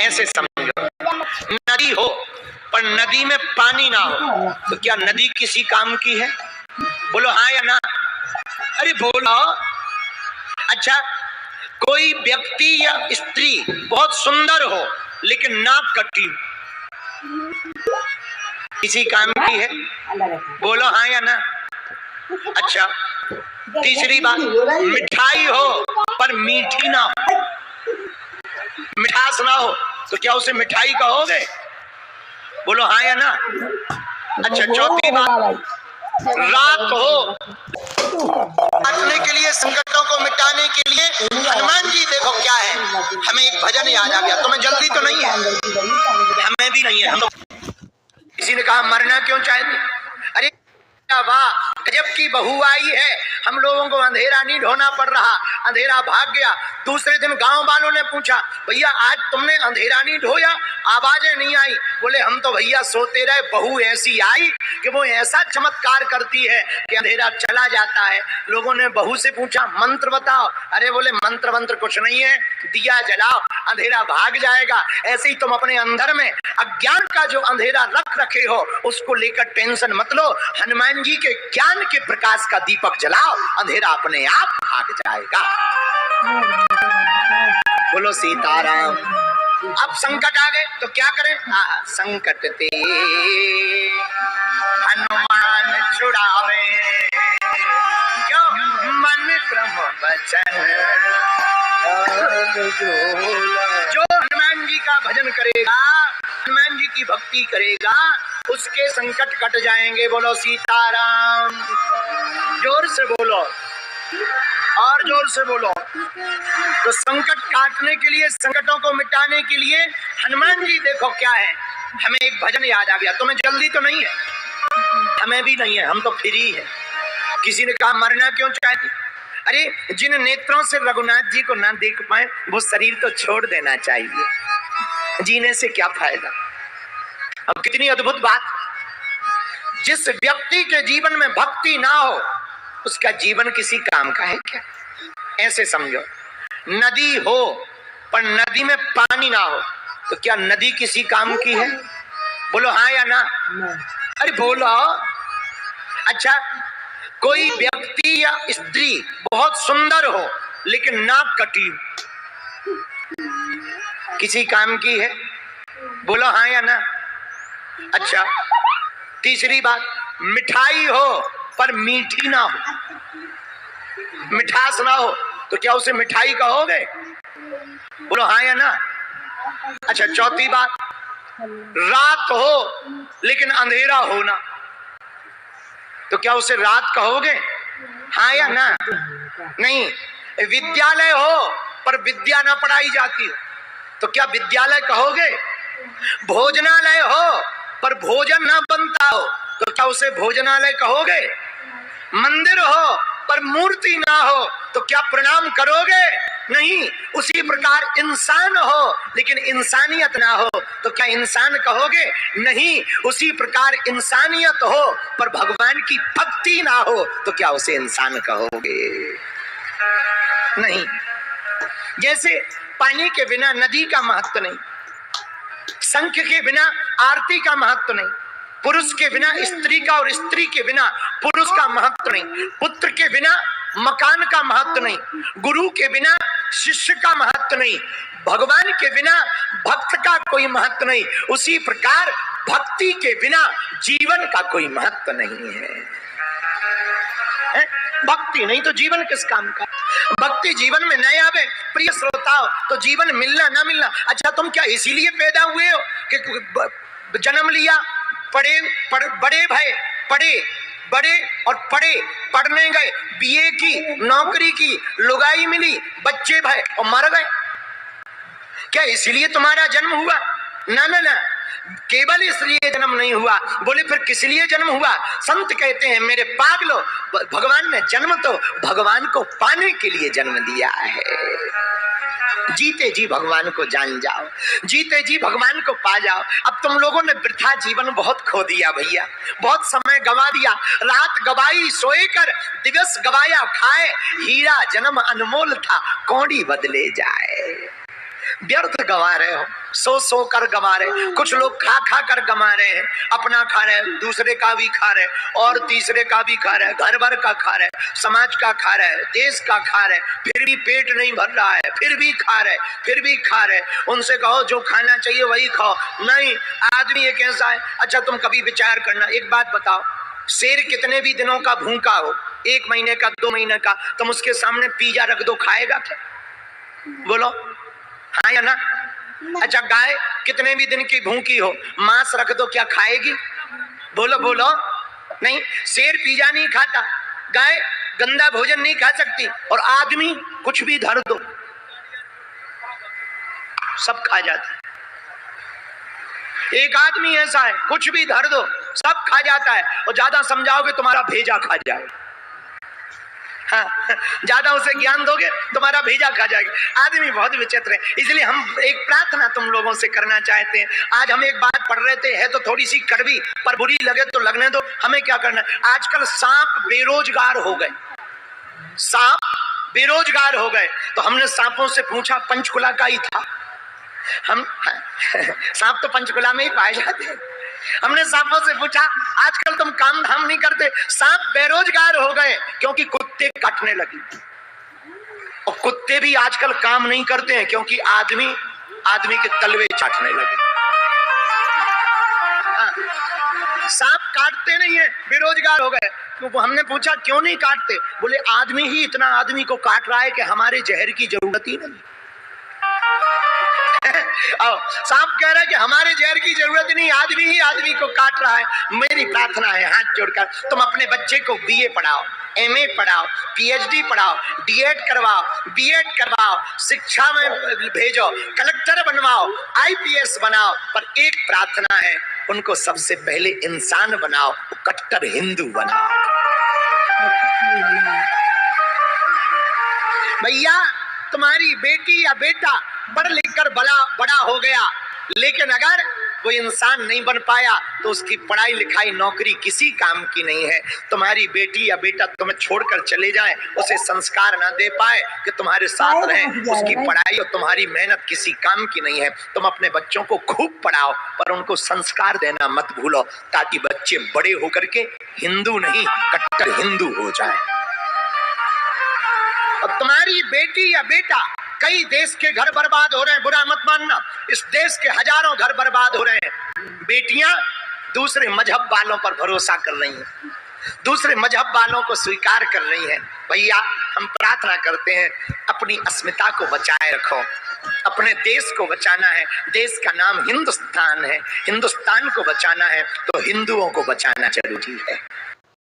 ऐसे समझो, नदी हो पर नदी में पानी ना हो तो क्या नदी किसी काम की है? बोलो हाँ या ना। अरे बोलो। अच्छा, कोई व्यक्ति या स्त्री बहुत सुंदर हो लेकिन नाक कटी किसी काम की है? बोलो हाँ या ना। अच्छा, तीसरी बात, मिठाई हो पर मीठी ना हो, मिठास ना हो तो क्या उसे मिठाई कहोगे? बोलो हाँ या ना। अच्छा, चौथी बात, रात हो, काटने के लिए, संकटों को मिटाने के लिए हनुमान जी देखो क्या है। हमें एक भजन याद आ गया। तुम्हें जल्दी तो नहीं है? हमें भी नहीं है। हम तो, किसी ने कहा मरना क्यों चाहते? अरे वाह, गजब की बहू आई है, हम लोगों को अंधेरा नहीं ढोना पड़ रहा, अंधेरा भाग गया। दूसरे दिन गांव वालों ने पूछा, भैया आज तुमने अंधेरा नहीं ढोया, आवाजें नहीं आई। बोले हम तो भैया सोते रहे, बहू ऐसी आई कि वो ऐसा चमत्कार करती है कि अंधेरा चला जाता है। लोगों ने बहू से पूछा मंत्र बताओ। अरे बोले मंत्र मंत्र कुछ नहीं है, दिया जलाओ अंधेरा भाग जाएगा। ऐसे ही तुम अपने अंदर में अज्ञान का जो अंधेरा रख रखे हो उसको लेकर टेंशन मत लो, हनुमान जी के ज्ञान के प्रकाश का दीपक जलाओ, अंधेरा अपने आप भाग जाएगा। बोलो सीताराम। अब संकट आ गए तो क्या करें? संकट ते हनुमान छुड़ावे, क्यों? मन क्रम वचन जो हनुमान जी का भजन करेगा, हनुमान जी की भक्ति करेगा, उसके संकट कट जाएंगे। बोलो सीताराम। जोर से बोलो और जोर से बोलो। तो संकट काटने के लिए, संकटों को मिटाने के लिए हनुमान जी देखो क्या है। हमें एक भजन याद आ गया। तुम्हें जल्दी तो नहीं है? हमें भी नहीं है। हम तो फ्री है। किसी ने कहा मरना क्यों चाहती? अरे जिन नेत्रों से रघुनाथ जी को ना देख पाए वो शरीर तो छोड़ देना चाहिए, जीने से क्या फायदा। अब कितनी अद्भुत बात। जिस व्यक्ति के जीवन में भक्ति ना हो उसका जीवन किसी काम का है क्या? ऐसे समझो, नदी हो पर नदी में पानी ना हो तो क्या नदी किसी काम की है? बोलो हाँ या ना। अरे बोलो। अच्छा, कोई व्यक्ति या स्त्री बहुत सुंदर हो लेकिन नाक कटी किसी काम की है? बोलो हाँ या ना। अच्छा, तीसरी बात, मिठाई हो पर मीठी ना हो, मिठास ना हो तो क्या उसे मिठाई कहोगे? बोलो हाँ या ना। अच्छा, चौथी बात, रात हो लेकिन अंधेरा हो ना तो क्या उसे रात कहोगे? हाँ या ना। नहीं। विद्यालय हो पर विद्या ना पढ़ाई जाती हो तो क्या विद्यालय कहोगे? भोजनालय हो पर भोजन ना बनता हो तो क्या उसे भोजनालय कहोगे? मंदिर हो पर मूर्ति ना हो तो क्या प्रणाम करोगे? नहीं। उसी प्रकार इंसान हो लेकिन इंसानियत ना हो तो क्या इंसान कहोगे? नहीं। उसी प्रकार इंसानियत हो पर भगवान की भक्ति ना हो तो क्या उसे इंसान कहोगे? नहीं। जैसे पानी के बिना नदी का महत्व नहीं, शंख के बिना आरती का महत्व नहीं, पुरुष के बिना स्त्री का और स्त्री के बिना पुरुष का महत्व नहीं, पुत्र के बिना मकान का महत्व नहीं, गुरु के बिना शिष्य का महत्व नहीं, भगवान के बिना भक्त का कोई महत्व नहीं। उसी प्रकार भक्ति के बिना जीवन का कोई महत्व नहीं है। भक्ति नहीं तो जीवन किस काम का? भक्ति जीवन में नहीं आवे प्रिय श्रोताओ तो जीवन मिलना ना मिलना। अच्छा, तुम क्या इसीलिए पैदा हुए हो कि जन्म लिया, बड़े भय, बड़े और पढ़ने गए, बीए की, नौकरी की, लुगाई मिली, बच्चे भय और मर गए? क्या इसलिए तुम्हारा जन्म हुआ? ना ना ना, केवल इसलिए जन्म नहीं हुआ। बोले फिर किस लिए जन्म हुआ? संत कहते हैं मेरे पागलो, भगवान ने जन्म तो भगवान को पाने के लिए जन्म दिया है। जीते जी भगवान को जान जाओ, जीते जी भगवान को पा जाओ। अब तुम लोगों ने वृथा जीवन बहुत खो दिया भैया, बहुत समय गवा दिया। रात गवाई सोए कर, दिवस गवाया खाए, हीरा जन्म अनमोल था, कौड़ी बदले जाए। व्यर्थ गंवा रहे हो, सो कर गंवा रहे। कुछ लोग खा खा कर गंवा रहे हैं, अपना खा रहे हैं, दूसरे का भी खा रहे, और तीसरे का भी खा रहे, घर भर का खा रहे, समाज का खा रहे, देश का खा रहे, फिर भी पेट नहीं भर रहा है, फिर भी खा रहे, फिर भी खा रहे। उनसे कहो जो खाना चाहिए वही खाओ। नहीं, आदमी एक ऐसा है। अच्छा तुम कभी विचार करना, एक बात बताओ, शेर कितने भी दिनों का भूखा हो, 1 महीने का, 2 महीने का, तुम उसके सामने पिज्जा रख दो, खाएगा क्या? बोलो हाँ या ना? अच्छा गाय कितने भी दिन की भूखी हो, मांस रख दो, क्या खाएगी? बोलो बोलो। नहीं, शेर पिज्जा नहीं खाता, गाय गंदा भोजन नहीं खा सकती, और आदमी कुछ भी धर दो सब खा जाता है। एक आदमी ऐसा है, कुछ भी धर दो सब खा जाता है, और ज्यादा समझाओगे तुम्हारा भेजा खा जाएगा। हाँ, ज्यादा उसे ज्ञान दोगे तुम्हारा भेजा खा जाएगा। आदमी बहुत विचित्र है। इसलिए हम एक प्रार्थना तुम लोगों से करना चाहते हैं। आज हम एक बात पढ़ रहे थे, है तो थोड़ी सी कड़वी, पर बुरी लगे तो लगने दो, हमें क्या करना है। आजकल सांप बेरोजगार हो गए, सांप बेरोजगार हो गए। तो हमने सांपों से पूछा, पंचकुला का ही था हम, सांप तो पंचकुला में ही पाए जाते हैं। हमने सांपों से पूछा, आजकल तुम काम धाम नहीं करते, सांप बेरोजगार हो गए क्योंकि कुत्ते काटने लगे। और कुत्ते भी आजकल काम नहीं करते हैं क्योंकि आदमी के तलवे चाटने लगे। सांप काटते नहीं है, बेरोजगार हो गए। तो हमने पूछा क्यों नहीं काटते? बोले आदमी ही इतना आदमी को काट रहा है कि हमारे जहर की जरूरत ही नहीं। सांप कह रहा है कि हमारे जहर की जरूरत नहीं, आदमी ही आदमी को काट रहा है। मेरी प्रार्थना है हाथ जोड़कर, तुम अपने बच्चे को बीए पढ़ाओ, एमए पढ़ाओ, पीएचडी पढ़ाओ, डीएड करवाओ, बीएड करवाओ, शिक्षा में भेजो, कलेक्टर बनवाओ, आईपीएस बनाओ, पर एक प्रार्थना है, उनको सबसे पहले इंसान बनाओ, कट्टर हिंदू बनाओ। भैया तुम्हारी बेटी या बेटा पढ़ लिख कर बड़ा हो गया, लेकिन अगर वो इंसान नहीं बन पाया तो उसकी पढ़ाई लिखाई नौकरी किसी काम की नहीं है। तुम्हारी बेटी या बेटा तुम्हें छोड़कर चले जाए, उसे संस्कार ना दे पाए कि तुम्हारे साथ रहे, उसकी पढ़ाई और तुम्हारी मेहनत किसी काम की नहीं है। तुम अपने बच्चों को खूब पढ़ाओ, पर उनको संस्कार देना मत भूलो, ताकि बच्चे बड़े होकर के हिंदू नहीं कट्टर हिंदू हो जाए। अब तुम्हारी बेटी या बेटा, कई देश के घर बर्बाद हो रहे हैं, बुरा मत मानना, इस देश के हजारों घर बर्बाद हो रहे हैं। बेटियां दूसरे मजहब वालों पर भरोसा कर रही हैं, दूसरे मजहब वालों को स्वीकार कर रही हैं। भैया हम प्रार्थना करते हैं, अपनी अस्मिता को बचाए रखो, अपने देश को बचाना है। देश का नाम हिंदुस्तान है, हिंदुस्तान को बचाना है तो हिंदुओं को बचाना जरूरी है।